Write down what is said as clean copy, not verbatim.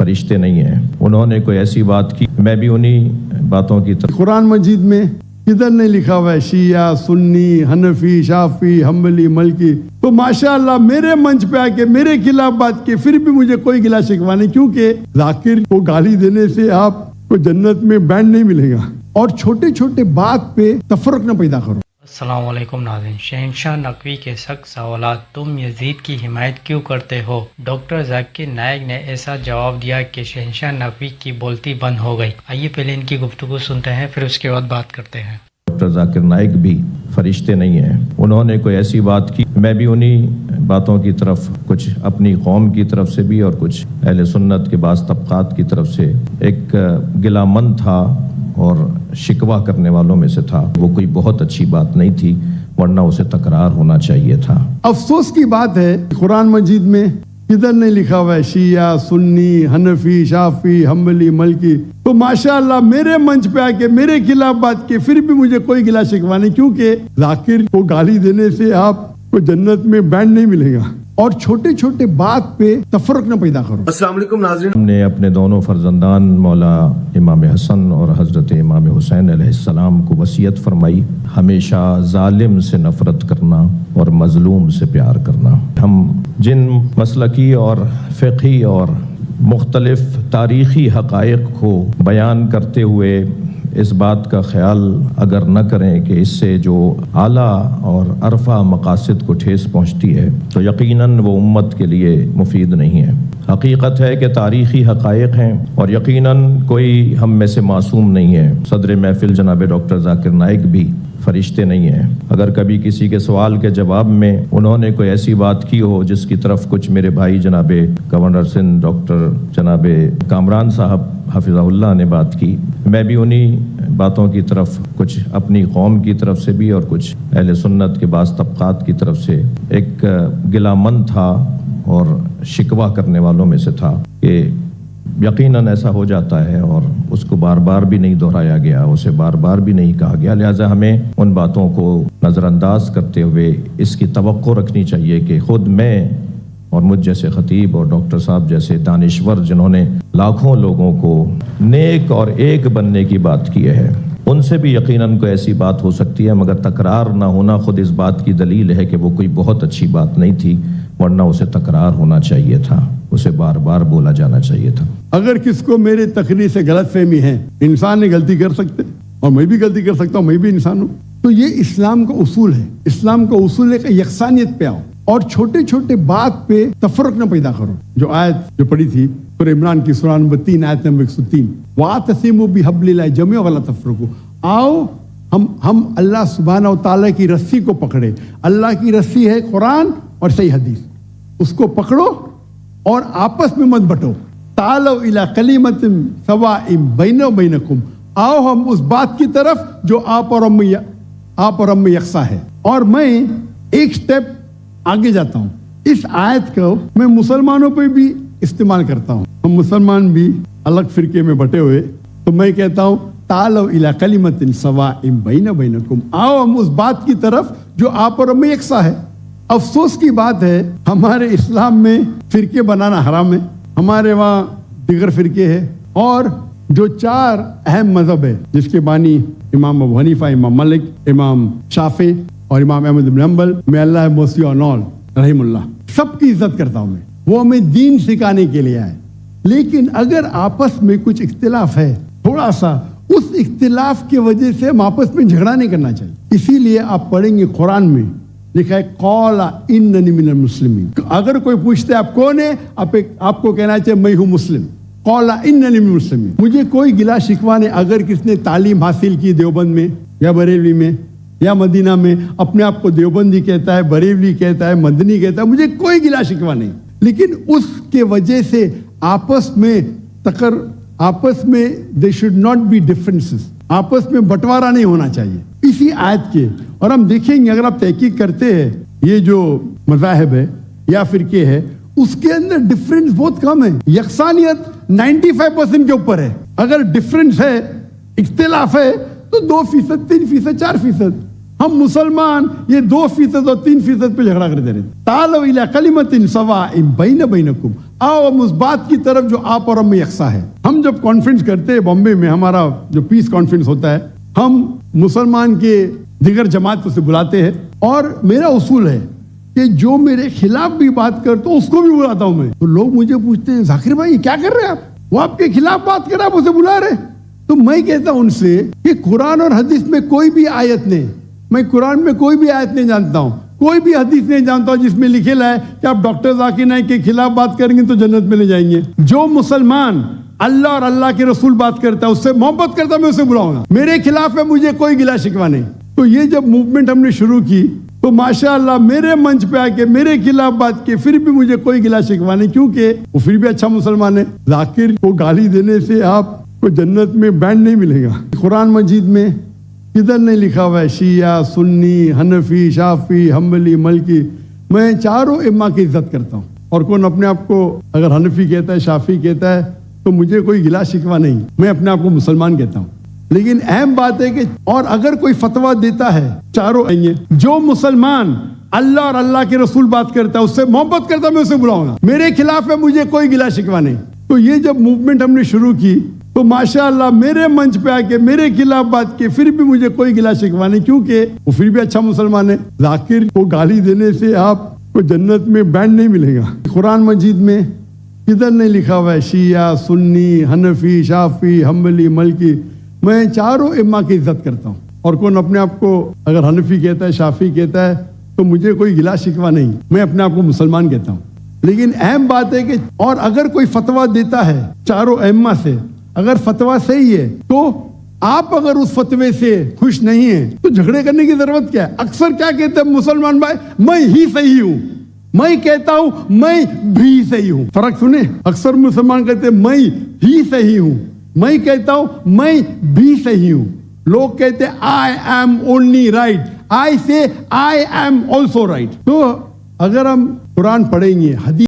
فرشتے نہیں ہیں. انہوں نے کوئی ایسی بات کی, میں بھی انہی باتوں کی طرف. قرآن مجید میں ادھر نہیں لکھا ہوا ہے شیعہ, سنی, حنفی, شافعی, حنبلی, مالکی. تو ماشاءاللہ میرے منچ پہ آ کے میرے خلاف بات کی, پھر بھی مجھے کوئی گلا شکوہ نہیں, کیونکہ ذاکر کو گالی دینے سے آپ کو جنت میں بینڈ نہیں ملے گا. اور چھوٹے چھوٹے بات پہ تفرق نہ پیدا کرو. السلام علیکم ناظرین. شہنشاہ نقوی کے سخت سوالات, تم یزید کی حمایت کیوں کرتے ہو؟ ڈاکٹر ذاکر نائک نے ایسا جواب دیا کہ شہنشاہ نقوی کی بولتی بند ہو گئی. آئیے پہلے ان کی گفتگو سنتے ہیں, پھر اس کے بعد بات کرتے ہیں. ڈاکٹر ذاکر نائک بھی فرشتے نہیں ہیں. انہوں نے کوئی ایسی بات کی, میں بھی انہی باتوں کی طرف, کچھ اپنی قوم کی طرف سے بھی اور کچھ اہل سنت کے بعض طبقات کی طرف سے ایک گلہ مند تھا اور شکوہ کرنے والوں میں سے تھا. وہ کوئی بہت اچھی بات نہیں تھی, ورنہ اسے تکرار ہونا چاہیے تھا. افسوس کی بات ہے قرآن مجید میں ادھر نہیں لکھا ہوا ہے شیعہ, سنی, حنفی, شافعی, حنبلی, مالکی. تو ماشاءاللہ میرے منچ پہ آ کے میرے خلاف بات کی, پھر بھی مجھے کوئی گلا شکوہ نہیں, کیونکہ ذاکر کو گالی دینے سے آپ کو جنت میں بینڈ نہیں ملے گا. اور چھوٹے چھوٹے بات پہ تفرق نہ پیدا کرو. السلام علیکم ناظرین. ہم نے اپنے دونوں فرزندان مولا امام حسن اور حضرت امام حسین علیہ السلام کو وصیت فرمائی, ہمیشہ ظالم سے نفرت کرنا اور مظلوم سے پیار کرنا. ہم جن مسلکی اور فقہی اور مختلف تاریخی حقائق کو بیان کرتے ہوئے اس بات کا خیال اگر نہ کریں کہ اس سے جو اعلیٰ اور عرفہ مقاصد کو ٹھیس پہنچتی ہے, تو یقیناً وہ امت کے لیے مفید نہیں ہے. حقیقت ہے کہ تاریخی حقائق ہیں اور یقیناً کوئی ہم میں سے معصوم نہیں ہے. صدر محفل جناب ڈاکٹر ذاکر نائک بھی فرشتے نہیں ہیں. اگر کبھی کسی کے سوال کے جواب میں انہوں نے کوئی ایسی بات کی ہو جس کی طرف کچھ میرے بھائی جناب گورنر سندھ ڈاکٹر جناب کامران صاحب حفظہ اللہ نے بات کی, میں بھی انہی باتوں کی طرف, کچھ اپنی قوم کی طرف سے بھی اور کچھ اہل سنت کے بعض طبقات کی طرف سے ایک گلہ مند تھا اور شکوہ کرنے والوں میں سے تھا کہ یقیناً ایسا ہو جاتا ہے اور اس کو بار بار بھی نہیں دہرایا گیا, اسے بار بار بھی نہیں کہا گیا. لہٰذا ہمیں ان باتوں کو نظر انداز کرتے ہوئے اس کی توقع رکھنی چاہیے کہ خود میں اور مجھ جیسے خطیب اور ڈاکٹر صاحب جیسے دانشور جنہوں نے لاکھوں لوگوں کو نیک اور ایک بننے کی بات کی ہے, ان سے بھی یقیناً کوئی ایسی بات ہو سکتی ہے, مگر تکرار نہ ہونا خود اس بات کی دلیل ہے کہ وہ کوئی بہت اچھی بات نہیں تھی, ورنہ اسے تکرار ہونا چاہیے تھا, اسے بار بار بولا جانا چاہیے تھا. اگر کس کو میرے تقریر سے غلط فہمی ہے, انسان نے غلطی کر سکتے اور میں بھی غلطی کر سکتا ہوں, میں بھی انسان ہوں. تو یہ اسلام کا اصول ہے. اسلام کا اصول ہے کہ یکسانیت پہ آؤ اور چھوٹے چھوٹے بات پہ تفرق نہ پیدا کرو. جو آیت جو پڑھی تھی سورہ عمران کی سورہ نمبر 3 آیت نمبر 103, وَاعْتَصِمُوا بِحَبْلِ اللَّهِ جَمِيعًا وَلَا تَفَرَّقُوا. آؤ ہم اللہ سبحانہ و تعالیٰ کی رسی کو پکڑے. اللہ کی رسی ہے قرآن اور صحیح حدیث, اس کو پکڑو اور آپس میں مت بٹو. تعالوا الی کلمۃ سواء بیننا و بینکم, آؤ ہم اس بات کی طرف جو آپ اور ہم میں یکساں ہے. اور میں ایک سٹیپ آگے جاتا ہوں, اس آیت کو میں مسلمانوں پہ بھی استعمال کرتا ہوں. ہم مسلمان بھی الگ فرقے میں بٹے ہوئے, تو میں کہتا ہوں تعالوا الی کلمۃ سواء بیننا و بینکم, آؤ ہم اس بات کی طرف جو آپ اور ہم میں یکساں ہے. افسوس کی بات ہے ہمارے اسلام میں فرقے بنانا حرام ہے. ہمارے وہاں دیگر فرقے ہیں, اور جو 4 اہم مذہب ہے جس کے بانی امام ابو حنیفہ, امام مالک, امام شافعی اور امام احمد بن حنبل, میں اللہ موسی اونول رحم اللہ, سب کی عزت کرتا ہوں میں. وہ ہمیں دین سکھانے کے لیے آئے. لیکن اگر آپس میں کچھ اختلاف ہے تھوڑا سا, اس اختلاف کی وجہ سے ہم آپس میں جھگڑا نہیں کرنا چاہیے. اسی لیے آپ پڑھیں گے قرآن میں لکھا ہے قال اننی من المسلمین. اگر کوئی پوچھتے آپ کون ہے, آپ کو کہنا چاہیے میں ہوں مسلم. قال اننی من المسلمین. مجھے کوئی گلا شکوہ نہیں اگر کس نے تعلیم حاصل کی دیوبند میں یا بریلوی میں یا مدینہ میں, اپنے آپ کو دیوبندی کہتا ہے, بریلوی کہتا ہے, مدنی کہتا ہے, مجھے کوئی گلا شکوہ نہیں. لیکن اس کے وجہ سے آپس میں they should not be differences, آپس میں بٹوارا نہیں ہونا چاہیے اسی آیت کے. اور ہم دیکھیں گے اگر آپ تحقیق کرتے ہیں یہ جو مذاہب ہے یا فرقے ہے, اس کے اندر ڈفرینس بہت کم ہے. یکسانیت 95% کے اوپر ہے. اگر ڈفرینس ہے, اختلاف ہے, تو 2%, 3%, 4%. ہم مسلمان یہ 2% اور 3% پہ جھگڑا کرتے رہتے. تعالوا الی کلمۃ سواء بین بینکم، آؤ ہم اس بات کی طرف جو آپ اور ہم میں یکساں ہے. ہم جب کانفرنس کرتے ہیں بامبے میں، ہمارا جو پیس کانفرنس ہوتا ہے، ہم مسلمان کے دیگر جماعت کو سے بلاتے ہیں، اور میرا اصول ہے کہ جو میرے خلاف بھی بات کرتا ہوں اس کو بھی بلاتا ہوں میں. تو لوگ مجھے پوچھتے ہیں ذاکر بھائی کیا کر رہے ہیں آپ، وہ آپ کے خلاف بات کر رہے ہیں، آپ اسے بلا رہے. تو میں کہتا ہوں ان سے کہ قرآن اور حدیث میں کوئی بھی آیت نہیں، میں قرآن میں کوئی بھی آیت نہیں جانتا ہوں، کوئی بھی حدیث نہیں جانتا ہوں جس میں لکھے ہے کہ آپ ڈاکٹر ذاکر نائک کے خلاف بات کریں گے تو جنت میں لے جائیں گے. جو مسلمان اللہ اور اللہ کے رسول بات کرتا ہے، اس سے محبت کرتا ہے، میں اسے بلاؤں گا. میرے خلاف ہے مجھے کوئی گلا شکوہ نہیں. تو یہ جب موومنٹ ہم نے شروع کی تو ماشاءاللہ میرے منچ پہ آ کے میرے خلاف بات کی، پھر بھی مجھے کوئی گلا شکوہ نہیں، کیونکہ وہ پھر بھی اچھا مسلمان ہے. ذاکر کو گالی دینے سے آپ کو جنت میں بینڈ نہیں ملے گا. قرآن مجید میں کدھر نہیں لکھا ہوا ہے شیعہ، سنی، حنفی، شافعی، حنبلی، مالکی. میں چاروں ائمہ کی عزت کرتا ہوں، اور کون اپنے آپ کو اگر حنفی کہتا ہے، شافعی کہتا ہے، تو مجھے کوئی گلا شکوہ نہیں، میں اپنے آپ کو مسلمان کہتا ہوں. لیکن اہم بات ہے کہ اور اگر کوئی فتویٰ دیتا ہے، چاروں جو مسلمان اللہ اور اللہ کے رسول بات کرتا ہے، اس سے محبت کرتا ہے، میں اسے بلاؤں گا. میرے خلاف ہے مجھے کوئی گلا شکوہ نہیں. تو یہ جب موومنٹ ہم نے شروع کی تو ماشاءاللہ میرے منچ پہ آ کے میرے خلاف بات کی، پھر بھی مجھے کوئی گلا شکوہ نہیں، کیونکہ وہ پھر بھی اچھا مسلمان ہے. ذاکر کو گالی دینے سے آپ کو جنت میں بینڈ نہیں ملے گا. قرآن مجید میں کدھر نہیں لکھا ہوا ہے شیعہ، سنی، حنفی، شافعی، حنبلی، مالکی. میں چاروں ائمہ کی عزت کرتا ہوں، اور کون اپنے آپ کو اگر حنفی کہتا ہے، شافعی کہتا ہے، تو مجھے کوئی گلا شکوہ نہیں، میں اپنے آپ کو مسلمان کہتا ہوں. لیکن اہم بات ہے کہ اور اگر کوئی فتویٰ دیتا ہے چاروں ائمہ سے، اگر فتویٰ صحیح ہے تو آپ اگر اس فتوے سے خوش نہیں ہیں تو جھگڑے کرنے کی ضرورت کیا ہے. اکثر کیا کہتے ہیں مسلمان بھائی، میں ہی صحیح ہوں، میں کہتا ہوں میں بھی صحیح ہوں. فرق سنیں، اکثر مسلمان کہتے ہیں میں ہی صحیح ہوں، میں کہتا ہوں میں بھی صحیح ہوں. لوگ کہتے ہیں I am only right, I say I am also right. تو اگر ہم قرآن پڑھیں گے، حدیث